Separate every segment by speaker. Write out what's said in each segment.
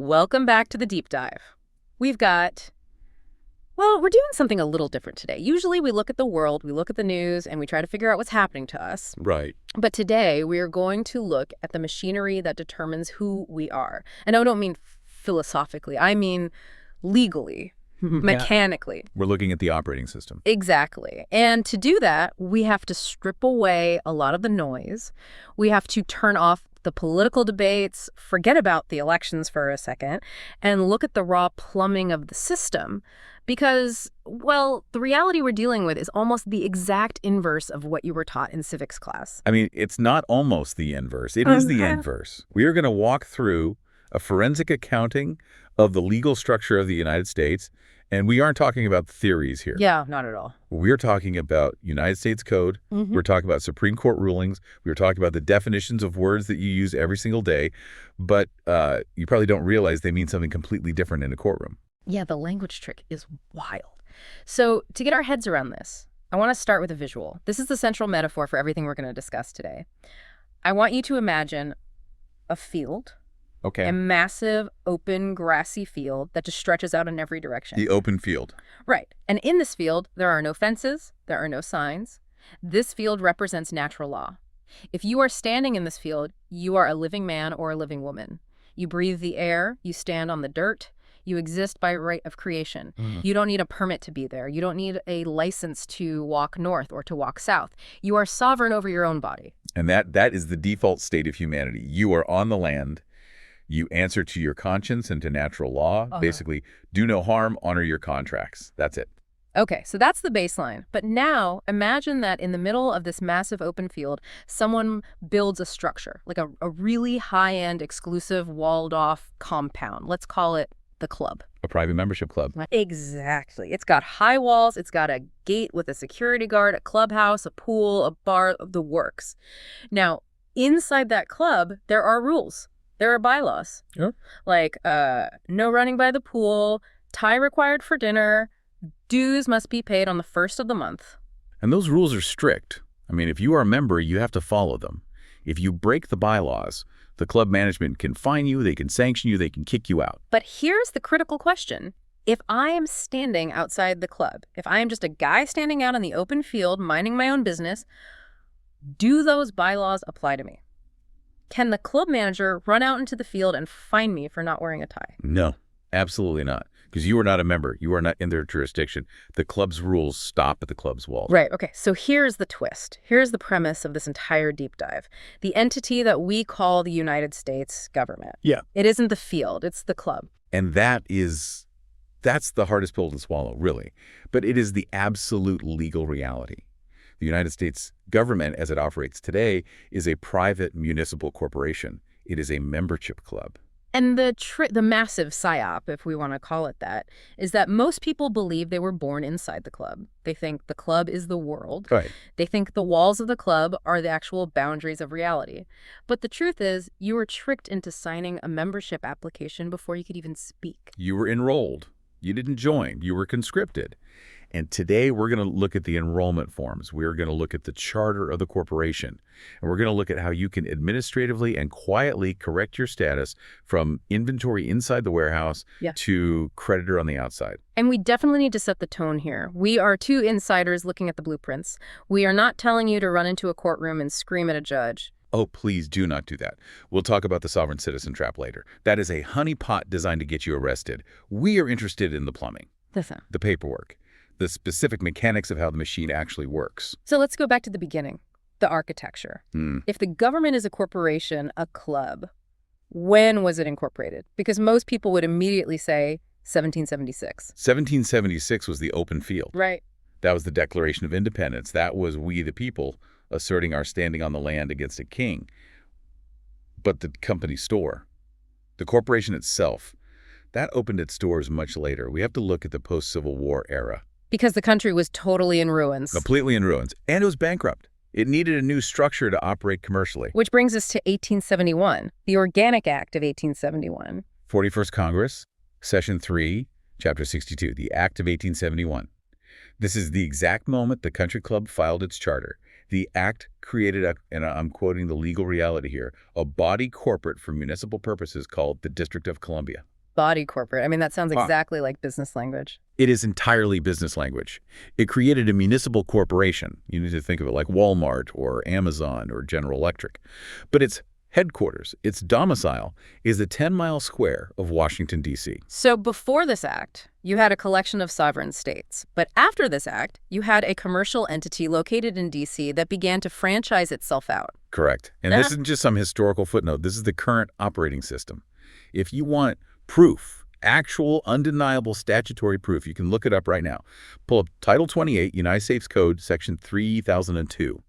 Speaker 1: Welcome back to the deep dive. We've got, we're doing something a little different today. Usually we look at the world, we look at the news, and we try to figure out what's happening to us.
Speaker 2: Right.
Speaker 1: But today we are going to look at the machinery that determines who we are. And I don't mean philosophically, I mean legally, mechanically.
Speaker 2: We're looking at the operating system.
Speaker 1: Exactly. And to do that, we have to strip away a lot of the noise. We have to turn off the political debates, forget about the elections for a second, and look at the raw plumbing of the system. Because, the reality we're dealing with is almost the exact inverse of what you were taught in civics class.
Speaker 2: I mean, it's not almost the inverse. It is the inverse. We are going to walk through a forensic accounting of the legal structure of the United States. And we aren't talking about theories here.
Speaker 1: Yeah, not at all.
Speaker 2: We're talking about United States Code. We're talking about Supreme Court rulings. We're talking about the definitions of words that you use every single day. But you probably don't realize they mean something completely different in a courtroom.
Speaker 1: Yeah, the language trick is wild. So to get our heads around this, I want to start with a visual. This is the central metaphor for everything we're going to discuss today. I want you to imagine a field.
Speaker 2: Okay.
Speaker 1: A massive, open, grassy field that just stretches out in every direction.
Speaker 2: The open field.
Speaker 1: Right. And in this field, there are no fences, there are no signs. This field represents natural law. If you are standing in this field, you are a living man or a living woman. You breathe the air, you stand on the dirt, you exist by right of creation. You don't need a permit to be there. You don't need a license to walk north or to walk south. You are sovereign over your own body.
Speaker 2: And that is the default state of humanity. You are on the land. You answer to your conscience and to natural law. Basically, do no harm, honor your contracts. That's it.
Speaker 1: Okay, so that's the baseline. But now, imagine that in the middle of this massive open field, someone builds a structure, like a really high-end, exclusive, walled-off compound. Let's call it the club.
Speaker 2: A private membership club.
Speaker 1: Exactly. It's got high walls, it's got a gate with a security guard, a clubhouse, a pool, a bar, the works. Now, inside that club, there are rules. There are bylaws, like no running by the pool, tie required for dinner, dues must be paid on the first of the month.
Speaker 2: And those rules are strict. I mean, if you are a member, you have to follow them. If you break the bylaws, the club management can fine you, they can sanction you, they can kick you out.
Speaker 1: But here's the critical question. If I am standing outside the club, if I am just a guy standing out in the open field, minding my own business, do those bylaws apply to me? Can the club manager run out into the field and fine me for not wearing a tie?
Speaker 2: No, absolutely not. Because you are not a member. You are not in their jurisdiction. The club's rules stop at the club's walls.
Speaker 1: Right. Okay. So here's the twist. Here's the premise of this entire deep dive. The entity that we call the United States government.
Speaker 2: Yeah.
Speaker 1: It isn't the field. It's the club.
Speaker 2: And that's the hardest pill to swallow, really. But it is the absolute legal reality. The United States government, as it operates today, is a private municipal corporation. It is a membership club.
Speaker 1: And the massive psyop, if we want to call it that, is that most people believe they were born inside the club. They think the club is the world.
Speaker 2: Right.
Speaker 1: They think the walls of the club are the actual boundaries of reality. But the truth is, you were tricked into signing a membership application before you could even speak.
Speaker 2: You were enrolled. You didn't join. You were conscripted. And today we're going to look at the enrollment forms. We're going to look at the charter of the corporation. And we're going to look at how you can administratively and quietly correct your status from inventory inside the warehouse to creditor on the outside.
Speaker 1: And we definitely need to set the tone here. We are two insiders looking at the blueprints. We are not telling you to run into a courtroom and scream at a judge.
Speaker 2: Oh, please do not do that. We'll talk about the sovereign citizen trap later. That is a honeypot designed to get you arrested. We are interested in the plumbing, the paperwork, the specific mechanics of how the machine actually works.
Speaker 1: So let's go back to the beginning, the architecture. If the government is a corporation, a club, when was it incorporated? Because most people would immediately say 1776.
Speaker 2: 1776 was the open field.
Speaker 1: Right.
Speaker 2: That was the Declaration of Independence. That was we the people asserting our standing on the land against a king. But the company store, the corporation itself, that opened its doors much later. We have to look at the post-Civil War era.
Speaker 1: Because the country was totally in ruins.
Speaker 2: Completely in ruins. And it was bankrupt. It needed a new structure to operate commercially.
Speaker 1: Which brings us to 1871, the Organic Act of 1871.
Speaker 2: 41st Congress, Session 3, Chapter 62, the Act of 1871. This is the exact moment the country club filed its charter. The act created, and I'm quoting the legal reality here, a body corporate for municipal purposes called the District of Columbia.
Speaker 1: Body corporate. I mean, that sounds
Speaker 2: Ah.
Speaker 1: exactly like business language.
Speaker 2: It is entirely business language. It created a municipal corporation. You need to think of it like Walmart or Amazon or General Electric. But its headquarters, its domicile, is the 10-mile square of Washington, D.C.
Speaker 1: So before this act, you had a collection of sovereign states. But after this act, you had a commercial entity located in D.C. that began to franchise itself out.
Speaker 2: Correct. And this isn't just some historical footnote. This is the current operating system. If you want proof, actual, undeniable statutory proof, you can look it up right now. Pull up Title 28, United States Code, Section 3002.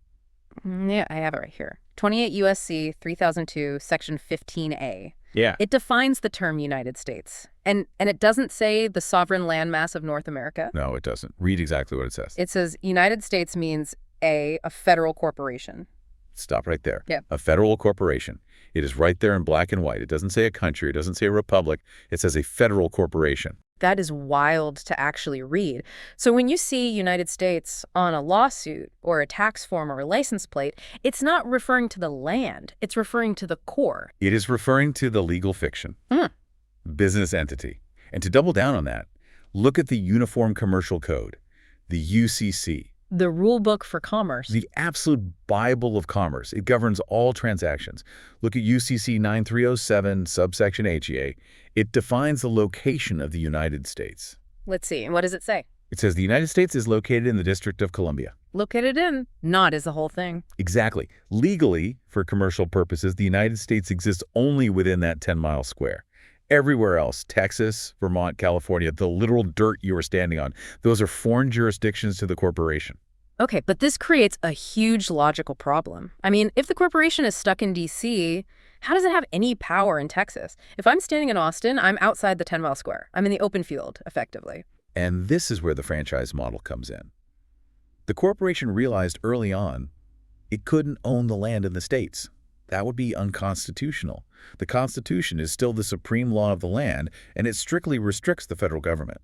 Speaker 1: Yeah, I have it right here. 28 U.S.C. 3002, Section 15A.
Speaker 2: Yeah.
Speaker 1: It defines the term United States. And it doesn't say the sovereign landmass of North America.
Speaker 2: No, it doesn't. Read exactly what it says.
Speaker 1: It says United States means a federal corporation.
Speaker 2: Stop right there.
Speaker 1: Yep.
Speaker 2: A federal corporation. It is right there in black and white. It doesn't say a country. It doesn't say a republic. It says a federal corporation.
Speaker 1: That is wild to actually read. So when you see United States on a lawsuit or a tax form or a license plate, it's not referring to the land. It's referring to the core.
Speaker 2: It is referring to the legal fiction, business entity. And to double down on that, look at the Uniform Commercial Code, the UCC.
Speaker 1: The rule book for commerce.
Speaker 2: The absolute Bible of commerce. It governs all transactions. Look at UCC 9307, subsection HEA. It defines the location of the United States.
Speaker 1: Let's see. What does it say?
Speaker 2: It says the United States is located in the District of Columbia.
Speaker 1: Located in. Not is the whole thing.
Speaker 2: Exactly. Legally, for commercial purposes, the United States exists only within that 10-mile square. Everywhere else, Texas, Vermont, California, the literal dirt you are standing on, those are foreign jurisdictions to the corporation.
Speaker 1: Okay, but this creates a huge logical problem. I mean, if the corporation is stuck in D.C., how does it have any power in Texas? If I'm standing in Austin, I'm outside the 10-mile square. I'm in the open field, effectively.
Speaker 2: And this is where the franchise model comes in. The corporation realized early on it couldn't own the land in the states. That would be unconstitutional. The Constitution is still the supreme law of the land, and it strictly restricts the federal government.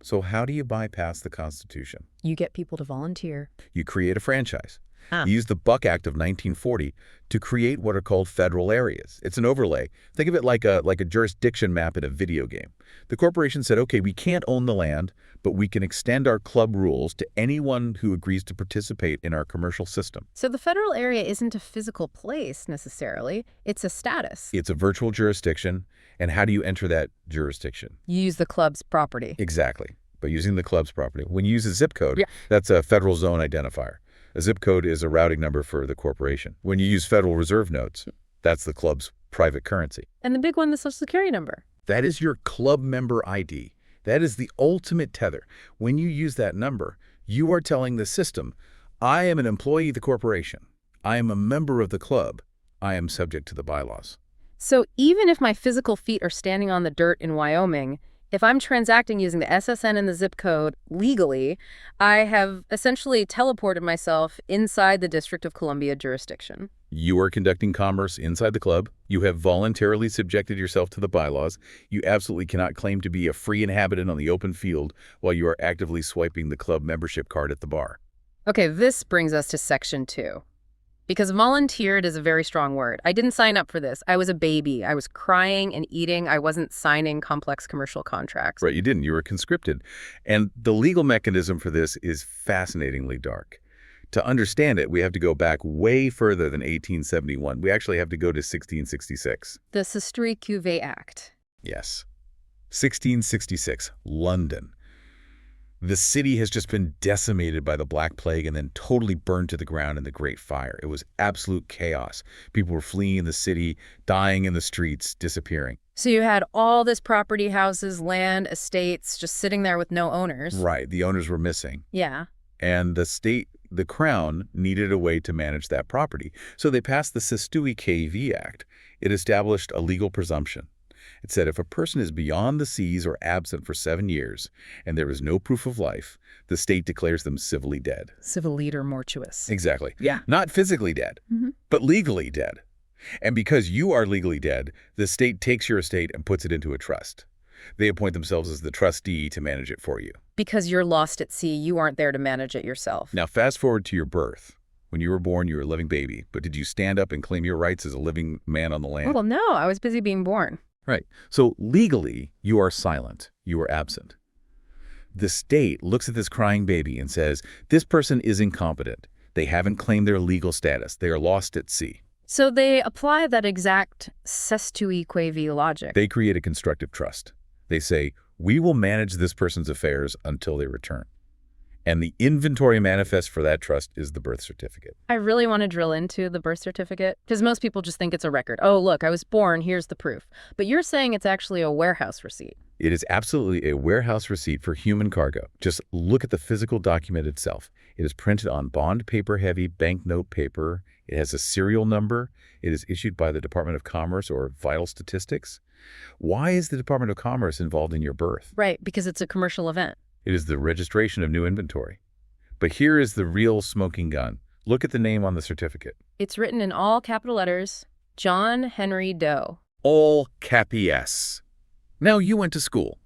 Speaker 2: So how do you bypass the Constitution?
Speaker 1: You get people to volunteer.
Speaker 2: You create a franchise. You use the Buck Act of 1940 to create what are called federal areas. It's an overlay. Think of it like a jurisdiction map in a video game. The corporation said, okay, we can't own the land, but we can extend our club rules to anyone who agrees to participate in our commercial system.
Speaker 1: So the federal area isn't a physical place, necessarily. It's a status.
Speaker 2: It's a virtual jurisdiction. And how do you enter that jurisdiction?
Speaker 1: You use the club's property.
Speaker 2: Exactly. By using the club's property. When you use a zip code, that's a federal zone identifier. A zip code is a routing number for the corporation. When you use Federal Reserve notes, that's the club's private currency.
Speaker 1: And the big one, the Social Security number.
Speaker 2: That is your club member ID. That is the ultimate tether. When you use that number, you are telling the system, I am an employee of the corporation. I am a member of the club. I am subject to the bylaws.
Speaker 1: So even if my physical feet are standing on the dirt in Wyoming, if I'm transacting using the SSN and the zip code legally, I have essentially teleported myself inside the District of Columbia jurisdiction.
Speaker 2: You are conducting commerce inside the club. You have voluntarily subjected yourself to the bylaws. You absolutely cannot claim to be a free inhabitant on the open field while you are actively swiping the club membership card at the bar.
Speaker 1: Okay, this brings us to Section 2. Because volunteered is a very strong word. I didn't sign up for this. I was a baby. I was crying and eating. I wasn't signing complex commercial contracts.
Speaker 2: Right, you didn't. You were conscripted. And the legal mechanism for this is fascinatingly dark. To understand it, we have to go back way further than 1871. We actually have to go to 1666.
Speaker 1: The Sestri-Cuvée Act.
Speaker 2: Yes. 1666, London. The city has just been decimated by the Black Plague and then totally burned to the ground in the Great Fire. It was absolute chaos. People were fleeing the city, dying in the streets, disappearing.
Speaker 1: So you had all this property, houses, land, estates, just sitting there with no owners.
Speaker 2: Right. The owners were missing.
Speaker 1: Yeah.
Speaker 2: And the crown needed a way to manage that property. So they passed the Sestui-Cuvée Act. It established a legal presumption. It said if a person is beyond the seas or absent for 7 years and there is no proof of life, the state declares them civilly dead.
Speaker 1: Civiliter mortuus.
Speaker 2: Exactly.
Speaker 1: Yeah.
Speaker 2: Not physically dead, but legally dead. And because you are legally dead, the state takes your estate and puts it into a trust. They appoint themselves as the trustee to manage it for you. Because
Speaker 1: you're lost at sea, you aren't there to manage it yourself.
Speaker 2: Now, fast forward to your birth. When you were born, you were a living baby. But did you stand up and claim your rights as a living man on the land?
Speaker 1: Well, no, I was busy being born.
Speaker 2: Right. So legally, you are silent. You are absent. The state looks at this crying baby and says, this person is incompetent. They haven't claimed their legal status. They are lost at sea.
Speaker 1: So they apply that exact cestui quavi logic.
Speaker 2: They create a constructive trust. They say, we will manage this person's affairs until they return. And the inventory manifest for that trust is the birth certificate.
Speaker 1: I really want to drill into the birth certificate because most people just think it's a record. Oh, look, I was born. Here's the proof. But you're saying it's actually a warehouse receipt.
Speaker 2: It is absolutely a warehouse receipt for human cargo. Just look at the physical document itself. It is printed on bond paper-heavy banknote paper. It has a serial number. It is issued by the Department of Commerce or Vital Statistics. Why is the Department of Commerce involved in your birth?
Speaker 1: Right, because it's a commercial event.
Speaker 2: It is the registration of new inventory. But here is the real smoking gun. Look at the name on the certificate.
Speaker 1: It's written in all capital letters, John Henry Doe.
Speaker 2: All capi S. Now, you went to school.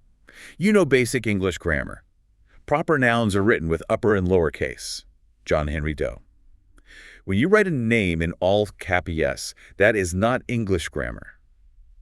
Speaker 2: You know basic English grammar. Proper nouns are written with upper and lower case. John Henry Doe. When you write a name in all capi S, that is not English grammar.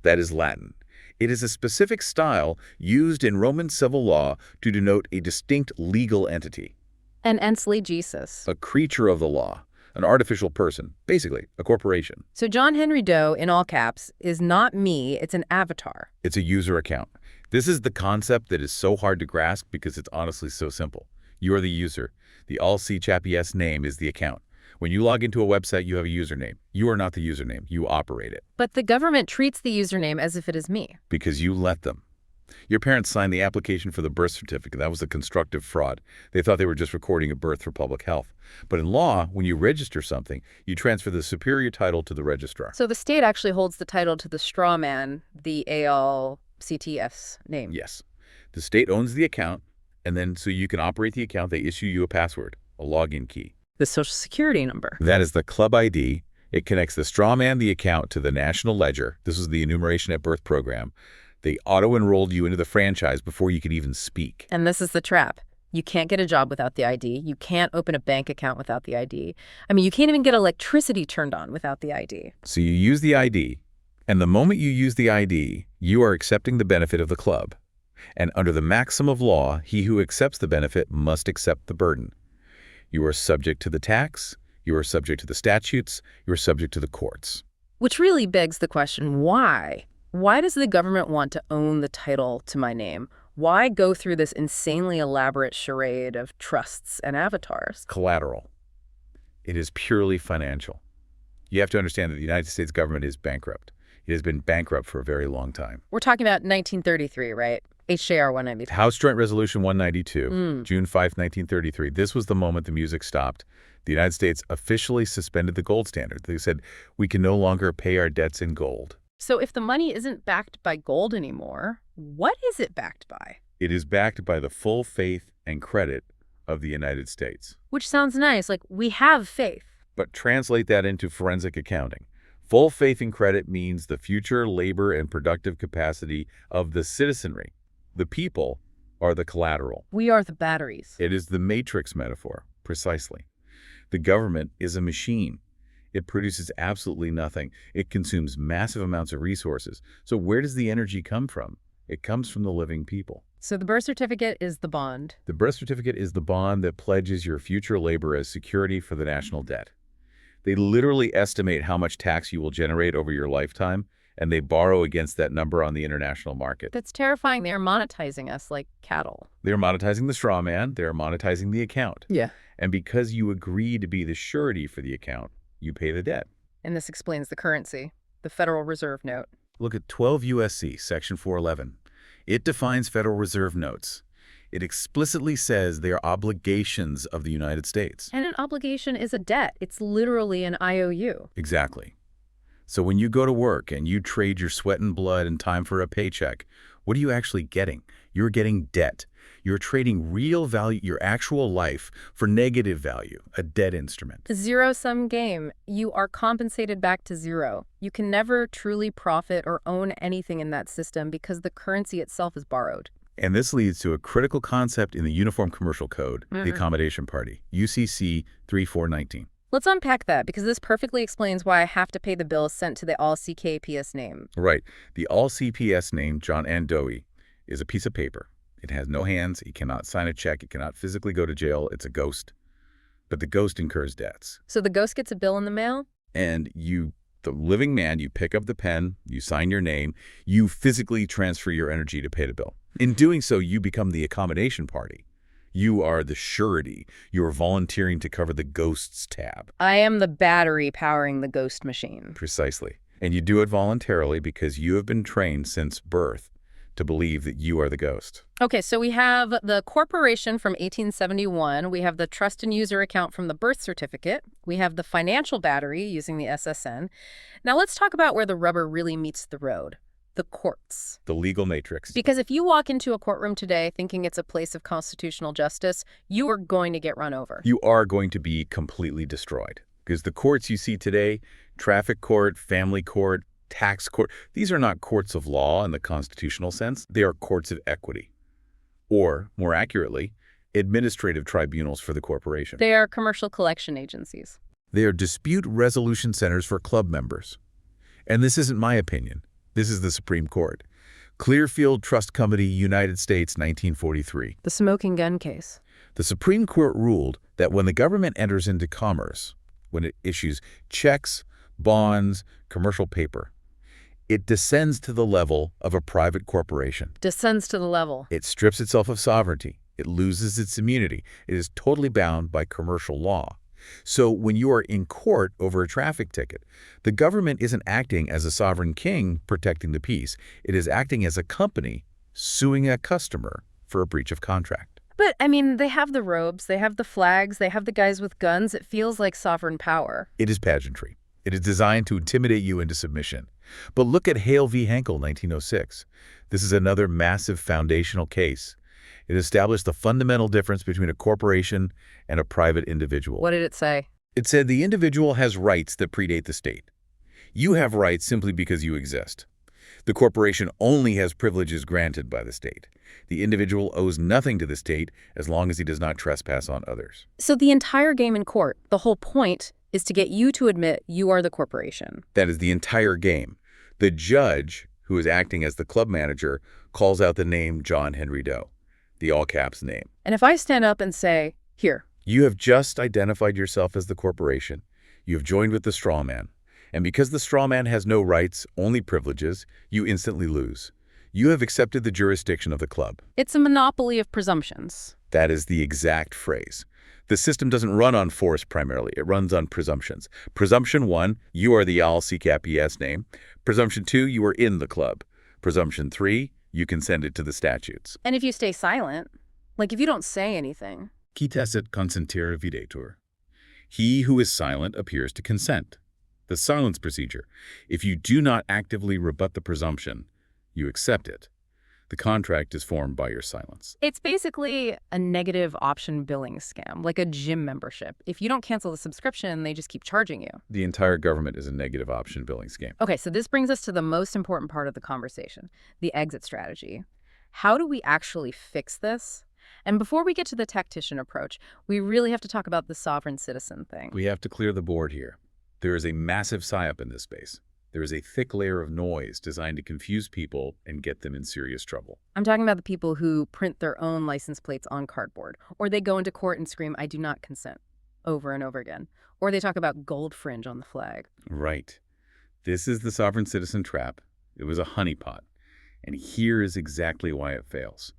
Speaker 2: That is Latin. It is a specific style used in Roman civil law to denote a distinct legal entity.
Speaker 1: An exegesis.
Speaker 2: A creature of the law, an artificial person, basically a corporation.
Speaker 1: So John Henry Doe, in all caps, is not me, it's an avatar.
Speaker 2: It's a user account. This is the concept that is so hard to grasp because it's honestly so simple. You are the user. The all C Chappy S name is the account. When you log into a website, you have a username. You are not the username. You operate it.
Speaker 1: But the government treats the username as if it is me.
Speaker 2: Because you let them. Your parents signed the application for the birth certificate. That was a constructive fraud. They thought they were just recording a birth for public health. But in law, when you register something, you transfer the superior title to the registrar.
Speaker 1: So the state actually holds the title to the straw man, the ALCTS name.
Speaker 2: Yes. The state owns the account, and then so you can operate the account, they issue you a password, a login key.
Speaker 1: The Social Security number.
Speaker 2: That is the club ID. It connects the straw man, the account, to the national ledger. This is the enumeration at birth program. They auto-enrolled you into the franchise before you could even speak.
Speaker 1: And this is the trap. You can't get a job without the ID. You can't open a bank account without the ID. I mean, you can't even get electricity turned on without the ID.
Speaker 2: So you use the ID, and the moment you use the ID, you are accepting the benefit of the club. And under the maxim of law, he who accepts the benefit must accept the burden. You are subject to the tax, you are subject to the statutes, you are subject to the courts.
Speaker 1: Which really begs the question, why? Why does the government want to own the title to my name? Why go through this insanely elaborate charade of trusts and avatars?
Speaker 2: Collateral. It is purely financial. You have to understand that the United States government is bankrupt. It has been bankrupt for a very long time.
Speaker 1: We're talking about 1933, right? HJR 192.
Speaker 2: House Joint Resolution 192, June 5, 1933. This was the moment the music stopped. The United States officially suspended the gold standard. They said, we can no longer pay our debts in gold.
Speaker 1: So if the money isn't backed by gold anymore, what is it backed by?
Speaker 2: It is backed by the full faith and credit of the United States.
Speaker 1: Which sounds nice, like we have faith.
Speaker 2: But translate that into forensic accounting. Full faith and credit means the future labor and productive capacity of the citizenry. The people are the collateral.
Speaker 1: We are the batteries.
Speaker 2: It is the matrix metaphor, precisely. The government is a machine. It produces absolutely nothing. It consumes massive amounts of resources. So where does the energy come from? It comes from the living people.
Speaker 1: So the birth certificate is the bond.
Speaker 2: The birth certificate is the bond that pledges your future labor as security for the national debt. They literally estimate how much tax you will generate over your lifetime, and they borrow against that number on the international market.
Speaker 1: That's terrifying. They're monetizing us like cattle.
Speaker 2: They're monetizing the straw man. They're monetizing the account.
Speaker 1: Yeah.
Speaker 2: And because you agree to be the surety for the account, you pay the debt.
Speaker 1: And this explains the currency, the Federal Reserve note.
Speaker 2: Look at 12 U.S.C. Section 411. It defines Federal Reserve notes. It explicitly says they are obligations of the United States.
Speaker 1: And an obligation is a debt. It's literally an IOU.
Speaker 2: Exactly. So when you go to work and you trade your sweat and blood and time for a paycheck, what are you actually getting? You're getting debt. You're trading real value, your actual life, for negative value, a debt instrument.
Speaker 1: A zero-sum game. You are compensated back to zero. You can never truly profit or own anything in that system because the currency itself is borrowed.
Speaker 2: And this leads to a critical concept in the Uniform Commercial Code, the Accommodation Party, UCC 3419.
Speaker 1: Let's unpack that because this perfectly explains why I have to pay the bill sent to the all CKPS name.
Speaker 2: Right. The all CPS name, John Doe, is a piece of paper. It has no hands. He cannot sign a check. It cannot physically go to jail. It's a ghost. But the ghost incurs debts.
Speaker 1: So the ghost gets a bill in the mail?
Speaker 2: And you, the living man, you pick up the pen, you sign your name, you physically transfer your energy to pay the bill. In doing so, you become the accommodation party. You are the surety. You are volunteering to cover the ghost's tab.
Speaker 1: I am the battery powering the ghost machine.
Speaker 2: Precisely. And you do it voluntarily because you have been trained since birth to believe that you are the ghost.
Speaker 1: Okay, so we have the corporation from 1871. We have the trust and user account from the birth certificate. We have the financial battery using the SSN. Now let's talk about where the rubber really meets the road. The courts.
Speaker 2: The legal matrix.
Speaker 1: Because if you walk into a courtroom today thinking it's a place of constitutional justice, you are going to get run over.
Speaker 2: You are going to be completely destroyed. Because the courts you see today, traffic court, family court, tax court, these are not courts of law in the constitutional sense. They are courts of equity. Or, more accurately, administrative tribunals for the corporation.
Speaker 1: They are commercial collection agencies.
Speaker 2: They are dispute resolution centers for club members. And this isn't my opinion. This is the Supreme Court. Clearfield Trust Company, United States, 1943.
Speaker 1: The smoking gun case.
Speaker 2: The Supreme Court ruled that when the government enters into commerce, when it issues checks, bonds, commercial paper, it descends to the level of a private corporation.
Speaker 1: Descends to the level.
Speaker 2: It strips itself of sovereignty. It loses its immunity. It is totally bound by commercial law. So when you are in court over a traffic ticket, the government isn't acting as a sovereign king protecting the peace. It is acting as a company suing a customer for a breach of contract.
Speaker 1: But, I mean, they have the robes, they have the flags, they have the guys with guns. It feels like sovereign power.
Speaker 2: It is pageantry. It is designed to intimidate you into submission. But look at Hale v. Henkel, 1906. This is another massive foundational case. It established the fundamental difference between a corporation and a private individual.
Speaker 1: What did it say?
Speaker 2: It said the individual has rights that predate the state. You have rights simply because you exist. The corporation only has privileges granted by the state. The individual owes nothing to the state as long as he does not trespass on others.
Speaker 1: So the entire game in court, the whole point, is to get you to admit you are the corporation.
Speaker 2: That is the entire game. The judge, who is acting as the club manager, calls out the name John Henry Doe, the all-caps name.
Speaker 1: And if I stand up and say, here.
Speaker 2: You have just identified yourself as the corporation. You have joined with the straw man. And because the straw man has no rights, only privileges, you instantly lose. You have accepted the jurisdiction of the club.
Speaker 1: It's a monopoly of presumptions.
Speaker 2: That is the exact phrase. The system doesn't run on force primarily. It runs on presumptions. Presumption 1, you are the all-CKPS name. Presumption 2, you are in the club. Presumption 3, you consent it to the statutes.
Speaker 1: And if you stay silent, like if you don't say anything.
Speaker 2: Qui tacet consentire videtur. He who is silent appears to consent. The silence procedure. If you do not actively rebut the presumption, you accept it. The contract is formed by your silence.
Speaker 1: It's basically a negative option billing scam, like a gym membership. If you don't cancel the subscription, they just keep charging you.
Speaker 2: The entire government is a negative option billing scheme.
Speaker 1: Okay, so this brings us to the most important part of the conversation, the exit strategy. How do we actually fix this? And before we get to the tactician approach, we really have to talk about the sovereign citizen thing.
Speaker 2: We have to clear the board here. There is a massive psyop in this space. There is a thick layer of noise designed to confuse people and get them in serious trouble.
Speaker 1: I'm talking about the people who print their own license plates on cardboard, or they go into court and scream, "I do not consent," over and over again. Or they talk about gold fringe on the flag.
Speaker 2: Right. This is the sovereign citizen trap. It was a honeypot. And here is exactly why it fails.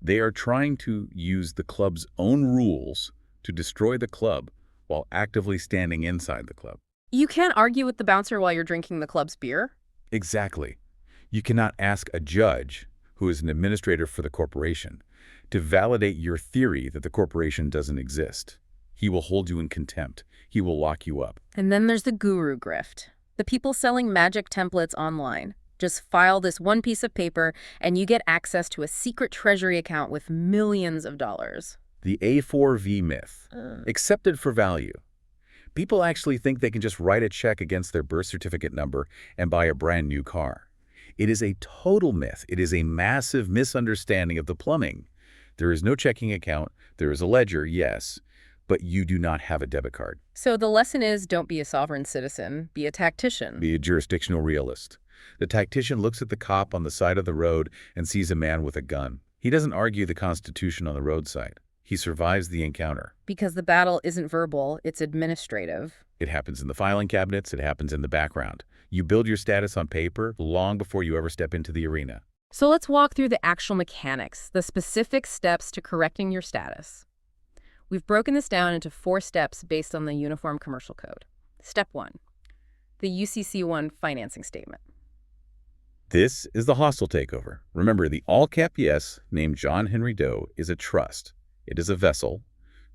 Speaker 2: They are trying to use the club's own rules to destroy the club while actively standing inside the club.
Speaker 1: You can't argue with the bouncer while you're drinking the club's beer?
Speaker 2: Exactly. You cannot ask a judge, who is an administrator for the corporation, to validate your theory that the corporation doesn't exist. He will hold you in contempt. He will lock you up.
Speaker 1: And then there's the guru grift. The people selling magic templates online. Just file this one piece of paper and you get access to a secret treasury account with millions of dollars.
Speaker 2: The A4V myth. Accepted for value. People actually think they can just write a check against their birth certificate number and buy a brand new car. It is a total myth. It is a massive misunderstanding of the plumbing. There is no checking account. There is a ledger, yes, but you do not have a debit card.
Speaker 1: So the lesson is don't be a sovereign citizen, be a tactician.
Speaker 2: Be a jurisdictional realist. The tactician looks at the cop on the side of the road and sees a man with a gun. He doesn't argue the Constitution on the roadside. He survives the encounter.
Speaker 1: Because the battle isn't verbal, it's administrative.
Speaker 2: It happens in the filing cabinets. It happens in the background. You build your status on paper long before you ever step into the arena.
Speaker 1: So let's walk through the actual mechanics, the specific steps to correcting your status. We've broken this down into 4 steps based on the Uniform Commercial Code. Step 1, the UCC financing statement.
Speaker 2: This is the hostile takeover. Remember, the all-cap yes named John Henry Doe is a trust. It is a vessel.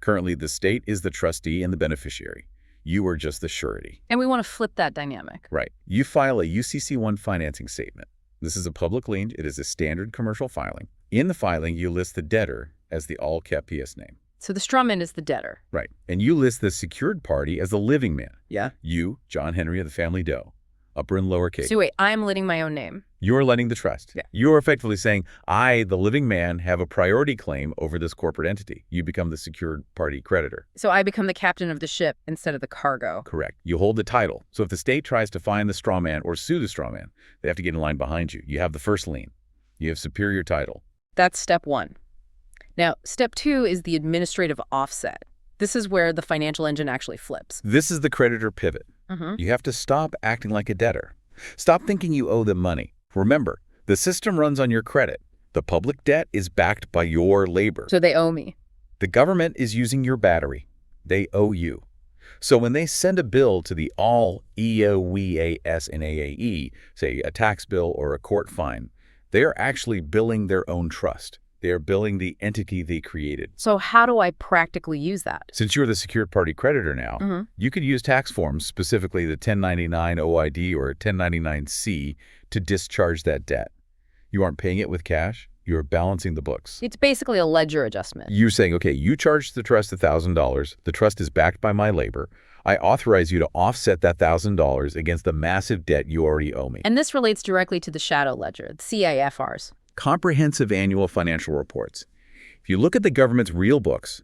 Speaker 2: Currently, the state is the trustee and the beneficiary. You are just the surety.
Speaker 1: And we want to flip that dynamic.
Speaker 2: Right. You file a UCC financing statement. This is a public lien. It is a standard commercial filing. In the filing, you list the debtor as the all-cap yes name.
Speaker 1: So the strawman is the debtor.
Speaker 2: Right. And you list the secured party as the living man.
Speaker 1: Yeah.
Speaker 2: You, John Henry of the family Doe, upper and lower case.
Speaker 1: So wait, I'm letting my own name.
Speaker 2: You're letting the trust.
Speaker 1: Yeah.
Speaker 2: You're effectively saying, I, the living man, have a priority claim over this corporate entity. You become the secured party creditor.
Speaker 1: So I become the captain of the ship instead of the cargo.
Speaker 2: Correct. You hold the title. So if the state tries to find the straw man or sue the straw man, they have to get in line behind you. You have the first lien. You have superior title.
Speaker 1: That's step 1. Now, step 2 is the administrative offset. This is where the financial engine actually flips.
Speaker 2: This is the creditor pivot. You have to stop acting like a debtor. Stop thinking you owe them money. Remember, the system runs on your credit. The public debt is backed by your labor.
Speaker 1: So they owe me.
Speaker 2: The government is using your battery. They owe you. So when they send a bill to the all EOWAS and AAE, say a tax bill or a court fine, they are actually billing their own trust. They are billing the entity they created.
Speaker 1: So how do I practically use that?
Speaker 2: Since you're the secured party creditor now, you could use tax forms, specifically the 1099 OID or 1099-C, to discharge that debt. You aren't paying it with cash. You're balancing the books.
Speaker 1: It's basically a ledger adjustment.
Speaker 2: You're saying, okay, you charged the trust $1,000. The trust is backed by my labor. I authorize you to offset that $1,000 against the massive debt you already owe me.
Speaker 1: And this relates directly to the shadow ledger, the CAFRs.
Speaker 2: Comprehensive annual financial reports. If you look at the government's real books,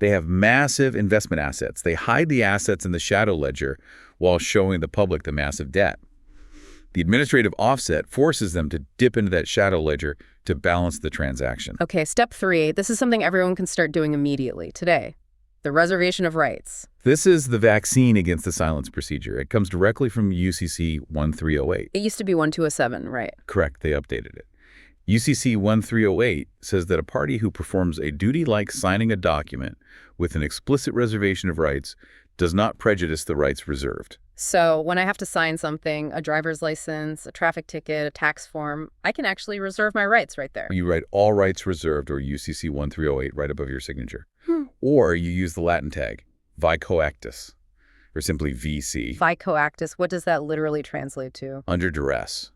Speaker 2: they have massive investment assets. They hide the assets in the shadow ledger while showing the public the massive debt. The administrative offset forces them to dip into that shadow ledger to balance the transaction.
Speaker 1: Okay, step 3. This is something everyone can start doing immediately, today. The reservation of rights.
Speaker 2: This is the vaccine against the silence procedure. It comes directly from UCC 1308.
Speaker 1: It used to be 1207, right?
Speaker 2: Correct, they updated it. UCC 1308 says that a party who performs a duty like signing a document with an explicit reservation of rights does not prejudice the rights reserved.
Speaker 1: So when I have to sign something, a driver's license, a traffic ticket, a tax form, I can actually reserve my rights right there.
Speaker 2: You write all rights reserved or UCC 1308 right above your signature. Or you use the Latin tag, vicoactus, or simply VC.
Speaker 1: Vicoactus, what does that literally translate to?
Speaker 2: Under duress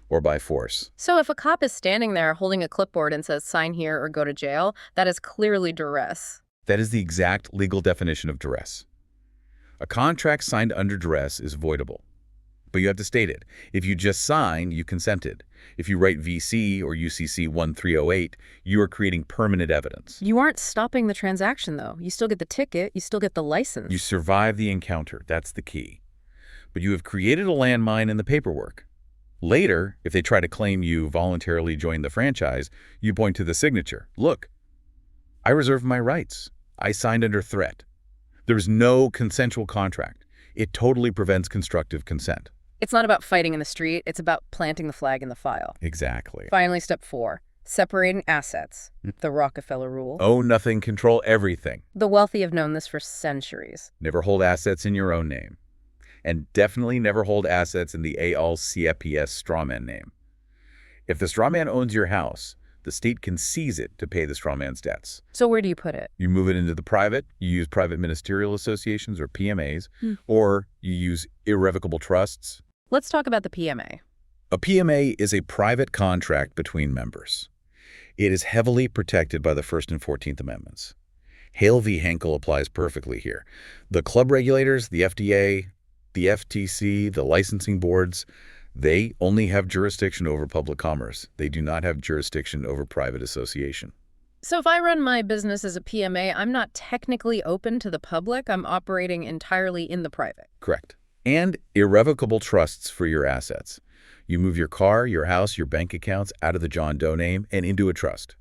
Speaker 2: or by force.
Speaker 1: So if a cop is standing there holding a clipboard and says sign here or go to jail, that is clearly duress.
Speaker 2: That is the exact legal definition of duress. A contract signed under duress is voidable, but you have to state it. If you just sign, you consented. If you write VC or UCC 1308, you are creating permanent evidence.
Speaker 1: You aren't stopping the transaction, though. You still get the ticket. You still get the license.
Speaker 2: You survive the encounter. That's the key. But you have created a landmine in the paperwork. Later, if they try to claim you voluntarily joined the franchise, you point to the signature. Look, I reserved my rights. I signed under threat. There's no consensual contract. It totally prevents constructive consent.
Speaker 1: It's not about fighting in the street. It's about planting the flag in the file.
Speaker 2: Exactly.
Speaker 1: Finally, step 4, separating assets. The Rockefeller rule.
Speaker 2: Own nothing, control everything.
Speaker 1: The wealthy have known this for centuries.
Speaker 2: Never hold assets in your own name. And definitely never hold assets in the ALCFPS strawman name. If the strawman owns your house, the state can seize it to pay the strawman's debts.
Speaker 1: So where do you put it?
Speaker 2: You move it into the private, you use private ministerial associations or PMAs, or you use irrevocable trusts.
Speaker 1: Let's talk about the PMA.
Speaker 2: A PMA is a private contract between members. It is heavily protected by the First and 14th Amendments. Hale v. Henkel applies perfectly here. The club regulators, the FDA, the FTC, the licensing boards, they only have jurisdiction over public commerce. They do not have jurisdiction over private association.
Speaker 1: So if I run my business as a PMA, I'm not technically open to the public. I'm operating entirely in the private.
Speaker 2: Correct. And irrevocable trusts for your assets. You move your car, your house, your bank accounts out of the John Doe name and into a trust.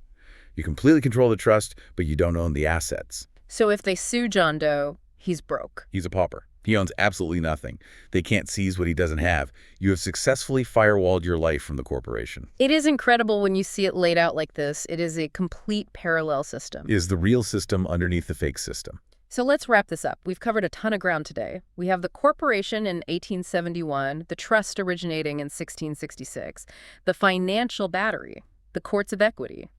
Speaker 2: You completely control the trust, but you don't own the assets.
Speaker 1: So if they sue John Doe, he's broke.
Speaker 2: He's a pauper. He owns absolutely nothing. They can't seize what he doesn't have. You have successfully firewalled your life from the corporation.
Speaker 1: It is incredible when you see it laid out like this. It is a complete parallel system.
Speaker 2: It is the real system underneath the fake system.
Speaker 1: So let's wrap this up. We've covered a ton of ground today. We have the corporation in 1871, the trust originating in 1666, the financial battery, the courts of equity,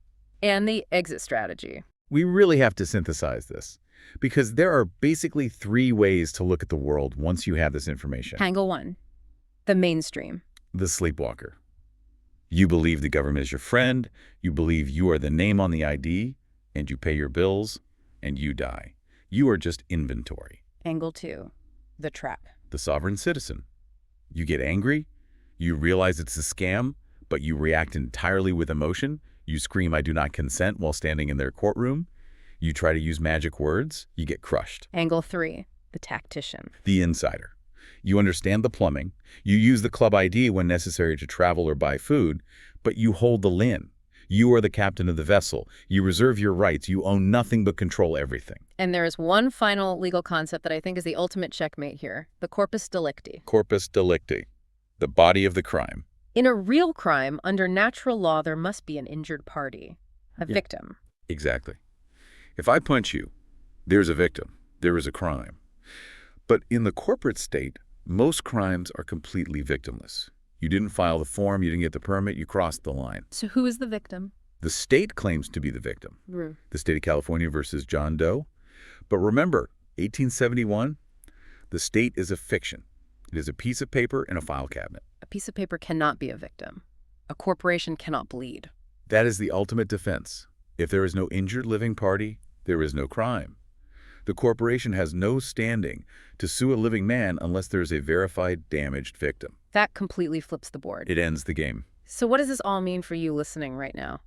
Speaker 1: and the exit strategy.
Speaker 2: We really have to synthesize this because there are basically 3 ways to look at the world once you have this information.
Speaker 1: Angle 1, the mainstream.
Speaker 2: The sleepwalker. You believe the government is your friend, you believe you are the name on the ID, and you pay your bills, and you die. You are just inventory.
Speaker 1: Angle 2, the trap.
Speaker 2: The sovereign citizen. You get angry, you realize it's a scam, but you react entirely with emotion. You scream, "I do not consent," while standing in their courtroom. You try to use magic words, you get crushed.
Speaker 1: Angle 3, the tactician.
Speaker 2: The insider. You understand the plumbing, you use the club ID when necessary to travel or buy food, but you hold the lin. You are the captain of the vessel. You reserve your rights. You own nothing but control everything.
Speaker 1: And there is one final legal concept that I think is the ultimate checkmate here, the corpus delicti.
Speaker 2: Corpus delicti, the body of the crime.
Speaker 1: In a real crime, under natural law, there must be an injured party, a victim.
Speaker 2: Exactly. If I punch you, there's a victim. There is a crime. But in the corporate state, most crimes are completely victimless. You didn't file the form, you didn't get the permit, you crossed the line.
Speaker 1: So who is the victim?
Speaker 2: The state claims to be the victim. The state of California versus John Doe. But remember, 1871, the state is a fiction. It is a piece of paper in a file cabinet.
Speaker 1: A piece of paper cannot be a victim. A corporation cannot bleed.
Speaker 2: That is the ultimate defense. If there is no injured living party, there is no crime. The corporation has no standing to sue a living man unless there is a verified damaged victim.
Speaker 1: That completely flips the board.
Speaker 2: It ends the game.
Speaker 1: So what does this all mean for you listening right now?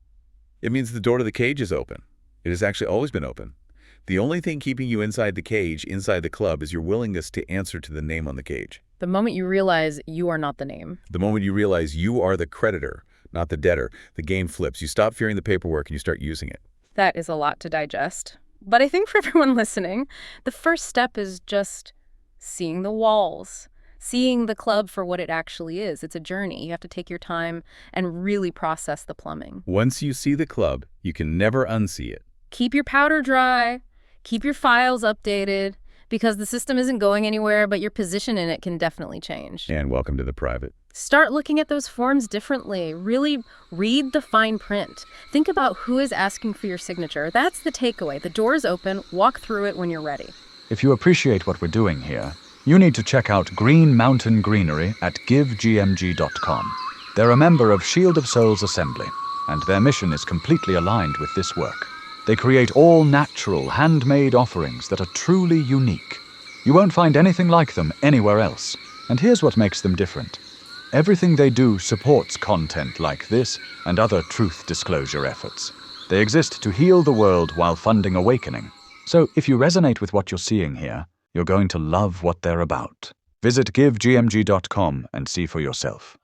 Speaker 2: It means the door to the cage is open. It has actually always been open. The only thing keeping you inside the cage, inside the club, is your willingness to answer to the name on the cage.
Speaker 1: The moment you realize you are not the name.
Speaker 2: The moment you realize you are the creditor, not the debtor, the game flips. You stop fearing the paperwork and you start using it.
Speaker 1: That is a lot to digest. But I think for everyone listening, the first step is just seeing the walls, seeing the club for what it actually is. It's a journey. You have to take your time and really process the plumbing.
Speaker 2: Once you see the club, you can never unsee it.
Speaker 1: Keep your powder dry. Keep your files updated, because the system isn't going anywhere, but your position in it can definitely change.
Speaker 2: And welcome to the private.
Speaker 1: Start looking at those forms differently. Really read the fine print. Think about who is asking for your signature. That's the takeaway. The door is open. Walk through it when you're ready.
Speaker 3: If you appreciate what we're doing here, you need to check out Green Mountain Greenery at givegmg.com. They're a member of Shield of Souls Assembly, and their mission is completely aligned with this work. They create all natural, handmade offerings that are truly unique. You won't find anything like them anywhere else. And here's what makes them different. Everything they do supports content like this and other truth disclosure efforts. They exist to heal the world while funding awakening. So if you resonate with what you're seeing here, you're going to love what they're about. Visit givegmg.com and see for yourself.